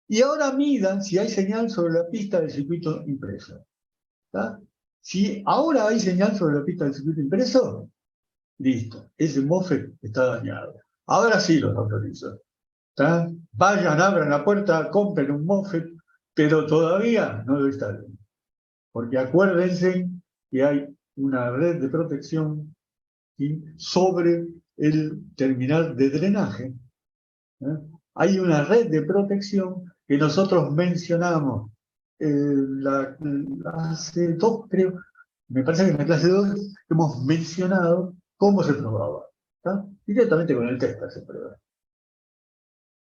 Y ahora midan si hay señal sobre la pista del circuito impreso. ¿Tá? Si ahora hay señal sobre la pista del circuito impreso, listo, ese MOSFET está dañado. Ahora sí los autorizo. ¿Tá? Vayan, abran la puerta, compren un MOSFET, pero todavía no lo instalen. Porque acuérdense que hay una red de protección, ¿sí? Sobre el terminal de drenaje. ¿Eh? Hay una red de protección que nosotros mencionamos hace dos, creo, me parece que en la clase 2 hemos mencionado cómo se probaba. ¿Tá? Directamente con el tester se prueba.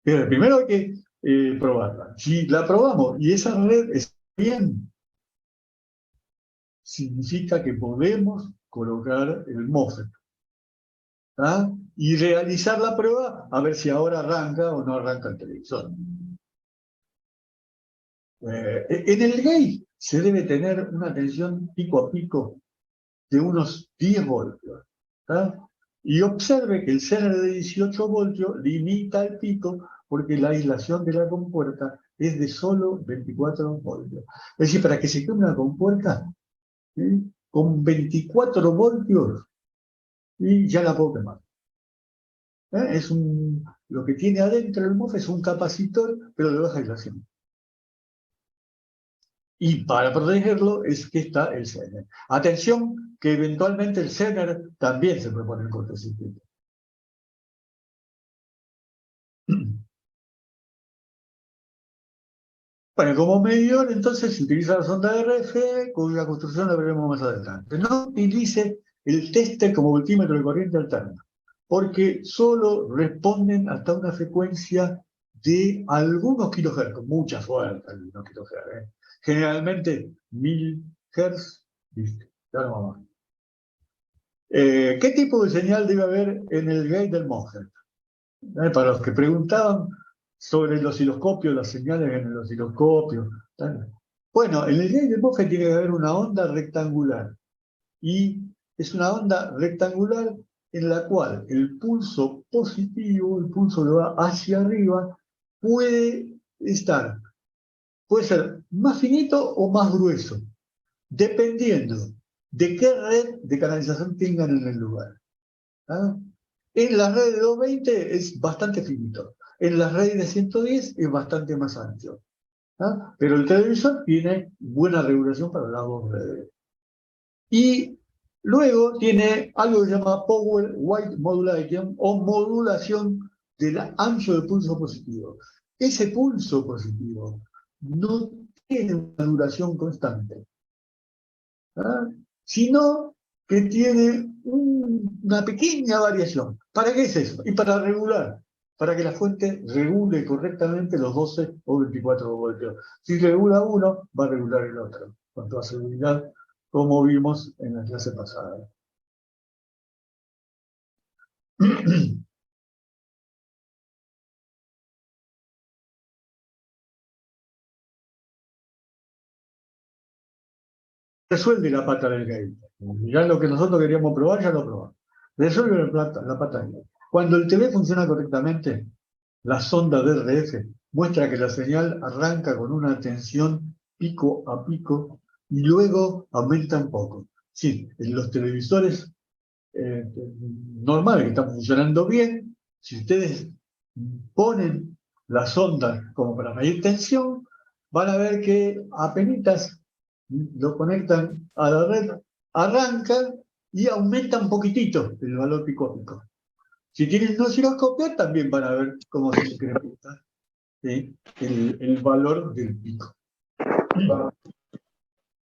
Pero primero hay que probarla. Si la probamos y esa red está bien, significa que podemos colocar el MOSFET. ¿Ah? Y realizar la prueba a ver si ahora arranca o no arranca el televisor. En el gate se debe tener una tensión pico a pico de unos 10 voltios. ¿Ah? Y observe que el CERN de 18 voltios limita el pico porque la aislación de la compuerta es de solo 24 voltios. Es decir, para que se quede una compuerta, ¿sí? Con 24 voltios y ya la puedo quemar. Lo que tiene adentro el MOSFET es un capacitor, pero de baja aislación. Y para protegerlo es que está el Zener. Atención, que eventualmente el Zener también se puede poner en cortocircuito. Bueno, como medidor, entonces se utiliza la sonda de RF, cuya construcción la veremos más adelante. No utilice el tester como voltímetro de corriente alterna, porque solo responden hasta una frecuencia de algunos kilohertz, con mucha fuerza, algunos kilohertz. Generalmente 1000 Hz, listo, ya no va más. ¿Qué tipo de señal debe haber en el gate del MOSFET? Para los que preguntaban sobre el osciloscopio, las señales en el osciloscopio. Bueno, en el gate del MOSFET tiene que haber una onda rectangular. Y es una onda rectangular en la cual el pulso positivo, el pulso que va hacia arriba, puede ser más finito o más grueso, dependiendo de qué red de canalización tengan en el lugar. ¿Ah? En la red de 220 es bastante finito, en la red de 110 es bastante más ancho. ¿Ah? Pero el televisor tiene buena regulación para las dos redes. Y luego tiene algo que se llama Power White Modulation o modulación del ancho de pulso positivo. Ese pulso positivo no tiene una duración constante, ¿ah? Sino que tiene una pequeña variación. ¿Para qué es eso? Y para regular, para que la fuente regule correctamente los 12 o 24 voltios. Si regula uno, va a regular el otro, con toda seguridad, como vimos en la clase pasada. Resuelve la pata del gate. Ya lo que nosotros queríamos probar, ya lo probamos. Resuelve la pata del gate. Cuando el TV funciona correctamente, la sonda DRF muestra que la señal arranca con una tensión pico a pico y luego aumenta un poco. Sí, en los televisores normales que están funcionando bien, si ustedes ponen la sonda como para medir tensión, van a ver que apenas lo conectan a la red, arranca y aumenta un poquitito el valor picópico. Si tienen un osciloscopio, también van a ver cómo se incrementa, ¿sí? el valor del pico.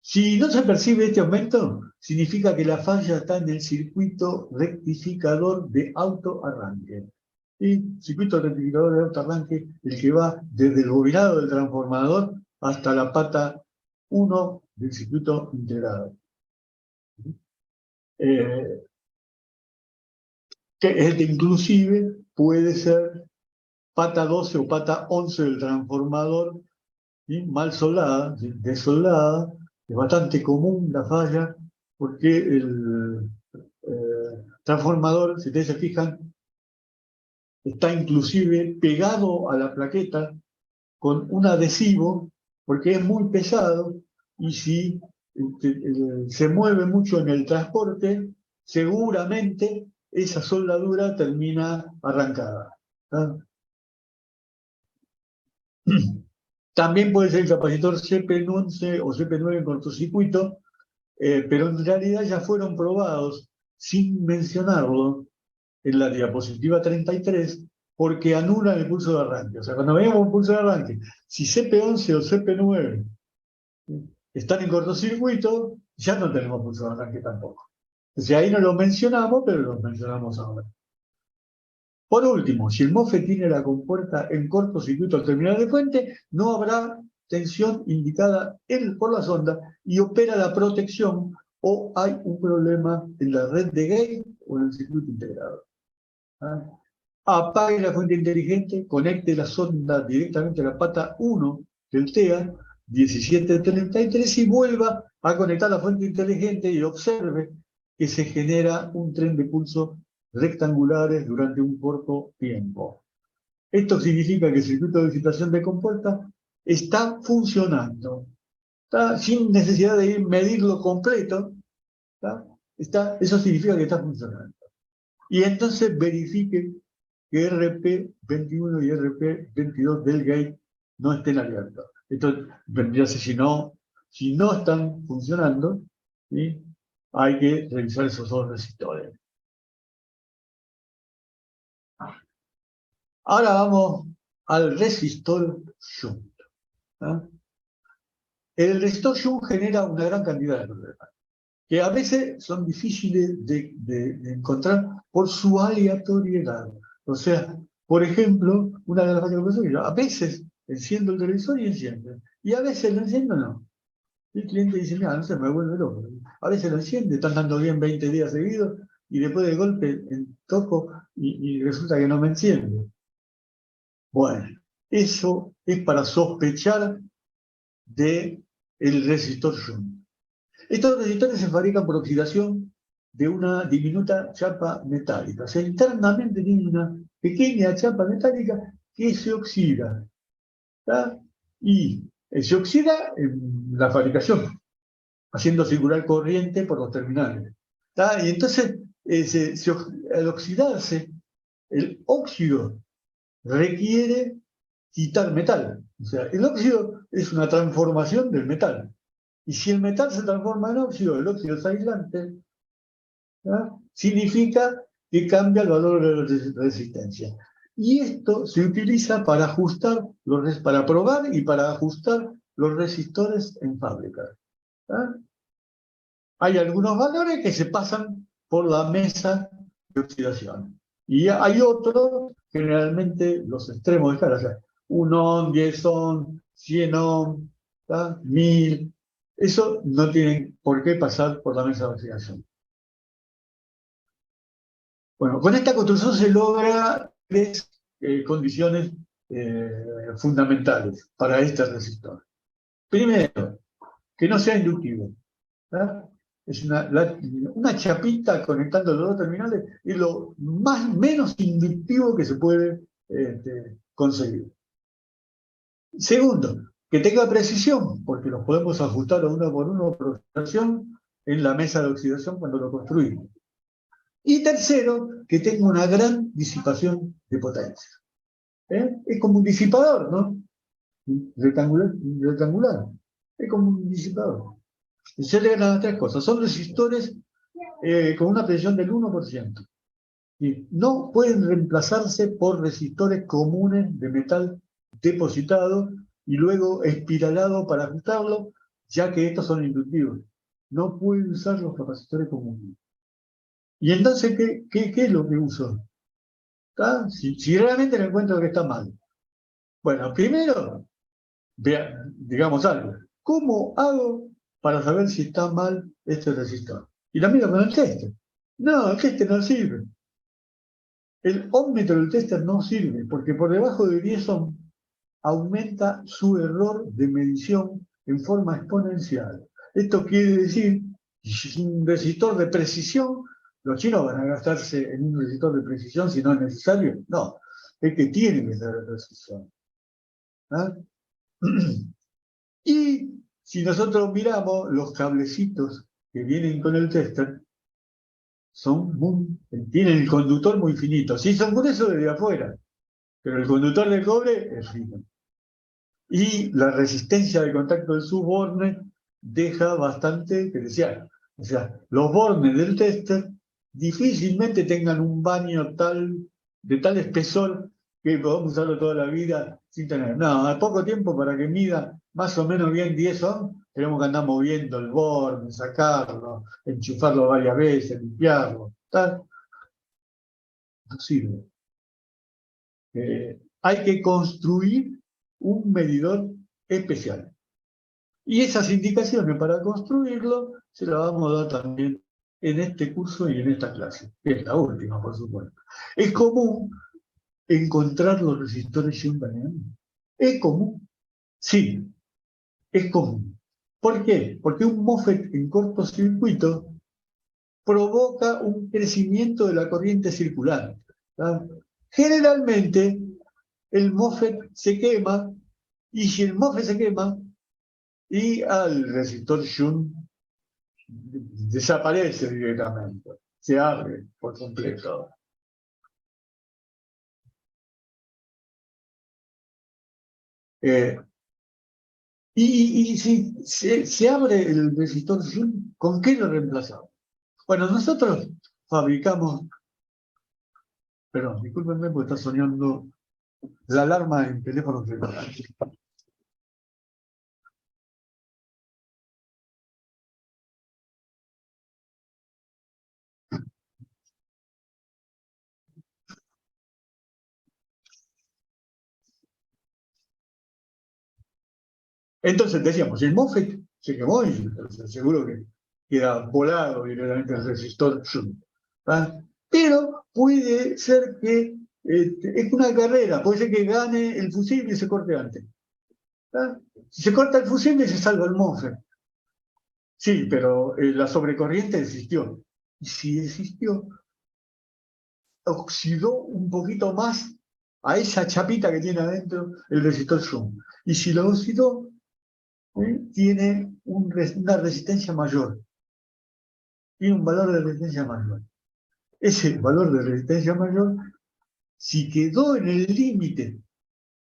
Si no se percibe este aumento, significa que la falla está en el circuito rectificador de autoarranque. y circuito rectificador de alto arranque, el que va desde el bobinado del transformador hasta la pata 1 del circuito integrado. Que este inclusive puede ser pata 12 o pata 11 del transformador, ¿sí? Mal soldada, ¿sí? Desoldada. Es bastante común la falla porque el transformador, si ustedes se fijan, está inclusive pegado a la plaqueta con un adhesivo porque es muy pesado y si se mueve mucho en el transporte, seguramente esa soldadura termina arrancada. ¿Ah? También puede ser el capacitor CP11 o CP9 en cortocircuito, pero en realidad ya fueron probados sin mencionarlo en la diapositiva 33 porque anulan el pulso de arranque. O sea, cuando veamos un pulso de arranque, si CP11 o CP9 están en cortocircuito, ya no tenemos pulso de arranque tampoco. O sea, ahí no lo mencionamos, pero lo mencionamos ahora. Por último, si el MOSFET tiene la compuerta en cortocircuito al terminal de fuente, no habrá tensión indicada por la sonda y opera la protección o hay un problema en la red de gate o en el circuito integrado. ¿Ah? Apague la fuente inteligente, conecte la sonda directamente a la pata 1 del TEA 1733 y vuelva a conectar la fuente inteligente y observe que se genera un tren de pulso rectangulares durante un corto tiempo. Esto significa que el circuito de excitación de compuerta está funcionando. ¿Está? Sin necesidad de medirlo completo, eso significa que está funcionando. Y entonces verifique que RP21 y RP22 del gate no estén abiertos. Esto vendría a ser si no están funcionando, ¿sí? Hay que revisar esos dos resistores. Ahora vamos al resistor shunt. ¿Ah? El resistor shunt genera una gran cantidad de problemas, que a veces son difíciles de encontrar por su aleatoriedad. O sea, por ejemplo, una de las fallas que pasa es que a veces enciendo el televisor y enciende, y a veces lo enciendo no. Y el cliente dice, mira, no se me vuelve loco. A veces lo enciende, están dando bien 20 días seguidos, y después de golpe toco y resulta que no me enciende. Bueno, eso es para sospechar del resistor shunt. Estos resistores se fabrican por oxidación de una diminuta chapa metálica. O sea, internamente tiene una pequeña chapa metálica que se oxida. ¿Tá? Y se oxida en la fabricación, haciendo circular corriente por los terminales. ¿Tá? Y entonces, al oxidarse, el óxido requiere quitar metal. O sea, el óxido es una transformación del metal. Y si el metal se transforma en óxido, el óxido es aislante, ¿no? Significa que cambia el valor de la resistencia. Y esto se utiliza para ajustar, para probar y para ajustar los resistores en fábrica. ¿Ah? Hay algunos valores que se pasan por la mesa de oxidación. Y hay otros, generalmente los extremos de escala, o sea, 1 ohm, 10 ohm, 100 ohm, 1000. Eso no tiene por qué pasar por la mesa de oxidación. Bueno, con esta construcción se logra tres condiciones fundamentales para este resistor. Primero, que no sea inductivo. ¿Verdad? Es una chapita conectando los dos terminales es lo menos inductivo que se puede conseguir. Segundo, que tenga precisión, porque los podemos ajustar uno por uno por oxidación en la mesa de oxidación cuando lo construimos. Y tercero, que tenga una gran disipación de potencia. Es como un disipador, ¿no? Rectangular. Es como un disipador. Se le dan las tres cosas. Son resistores con una presión del 1%. Y no pueden reemplazarse por resistores comunes de metal depositado y luego espiralado para ajustarlo, ya que estos son inductivos. No pueden usar los capacitores comunes. ¿Y entonces qué es lo que uso? ¿Tá? Si realmente le encuentro que está mal. Bueno, primero, digamos algo. ¿Cómo hago para saber si está mal este resistor? Y lo miro con el tester. No, el tester no sirve. El ómmetro del tester no sirve, porque por debajo de 10 ohm aumenta su error de medición en forma exponencial. Esto quiere decir, si es un resistor de precisión, los chinos van a gastarse en un resistor de precisión si no es necesario. No, es que tiene que ser de precisión. ¿Ah? Y si nosotros miramos los cablecitos que vienen con el tester, tienen el conductor muy finito. Sí, son gruesos desde afuera, pero el conductor de cobre es fino. Y la resistencia de contacto del subborne deja bastante que desear. O sea, los bornes del tester difícilmente tengan un baño de tal espesor que podamos usarlo toda la vida sin tener. No, a poco tiempo para que mida más o menos bien 10 ohm, tenemos que andar moviendo el borne, sacarlo, enchufarlo varias veces, limpiarlo. ¿Tal? No sirve. Hay que construir un medidor especial. Y esas indicaciones para construirlo se las vamos a dar también en este curso y en esta clase, que es la última, por supuesto. ¿Es común encontrar los resistores Shunt-Dynamic? ¿Es común? Sí, es común. ¿Por qué? Porque un MOSFET en cortocircuito provoca un crecimiento de la corriente circular. ¿Tá? Generalmente, el MOSFET se quema, y si el MOSFET se quema, y al resistor Shunt desaparece directamente, se abre por completo. Eh, y si se abre el resistor Shunt, ¿con qué lo reemplazamos? Bueno, nosotros fabricamos, perdón, discúlpenme porque está sonando la alarma en teléfono celular. Entonces decíamos, el MOSFET se quemó y entonces, seguro que queda volado directamente el resistor Shunt. ¿Ah? Pero puede ser que es una carrera, puede ser que gane el fusible y se corte antes. ¿Ah? Si se corta el fusible se salva el MOSFET. Sí, pero la sobrecorriente existió. Y si existió, oxidó un poquito más a esa chapita que tiene adentro el resistor Shunt. Y si lo oxidó, tiene una resistencia mayor, tiene un valor de resistencia mayor. Ese valor de resistencia mayor, si quedó en el límite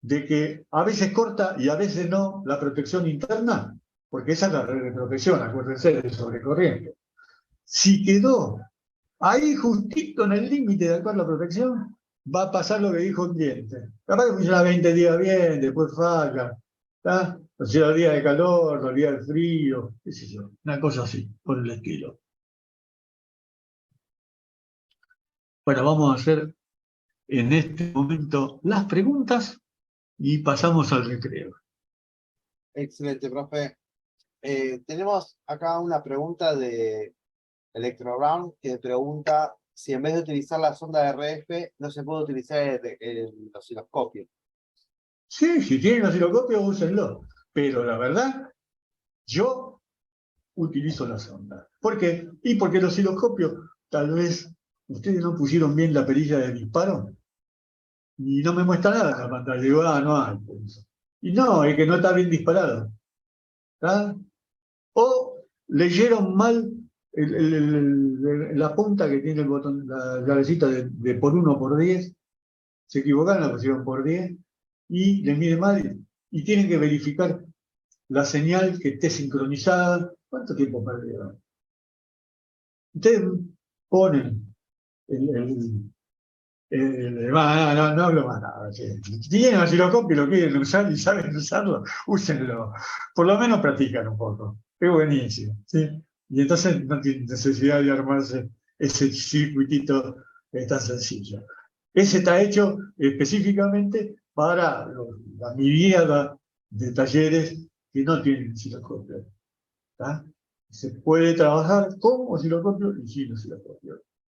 de que a veces corta y a veces no la protección interna, porque esa es la red de protección, acuérdense, de sobrecorriente. Si quedó ahí justito en el límite de actuar la protección, va a pasar lo que dijo un diente. Capaz que funciona 20 días bien, después falla, ¿está? O sea, los días de calor, los días de frío, qué sé yo, una cosa así, por el estilo. Bueno, vamos a hacer en este momento las preguntas y pasamos al recreo. Excelente, profe. Tenemos acá una pregunta de Electro Brown que pregunta si en vez de utilizar la sonda RF no se puede utilizar el osciloscopio. Sí, si tienen osciloscopio, úsenlo. Pero la verdad, yo utilizo la sonda. ¿Por qué? Y porque el osciloscopio, tal vez ustedes no pusieron bien la perilla de disparo y no me muestra nada en la pantalla. Digo, no hay. Y no, es que no está bien disparado. ¿Tá? O leyeron mal la punta que tiene el botón, la llavecita de por 1 por 10. Se equivocaron, la pusieron por 10 y les mide mal y tienen que verificar la señal que esté sincronizada. ¿Cuánto tiempo perdieron? Ustedes ponen no hablo más nada. Si tienen osciloscopio y lo quieren usar y saben usarlo, úsenlo. Por lo menos practican un poco. Es buenísimo. ¿Sí? Y entonces no tienen necesidad de armarse ese circuitito tan sencillo. Ese está hecho específicamente para la miríada de talleres que no tienen osciloscopio. ¿Tá? Se puede trabajar con osciloscopio y sin osciloscopio.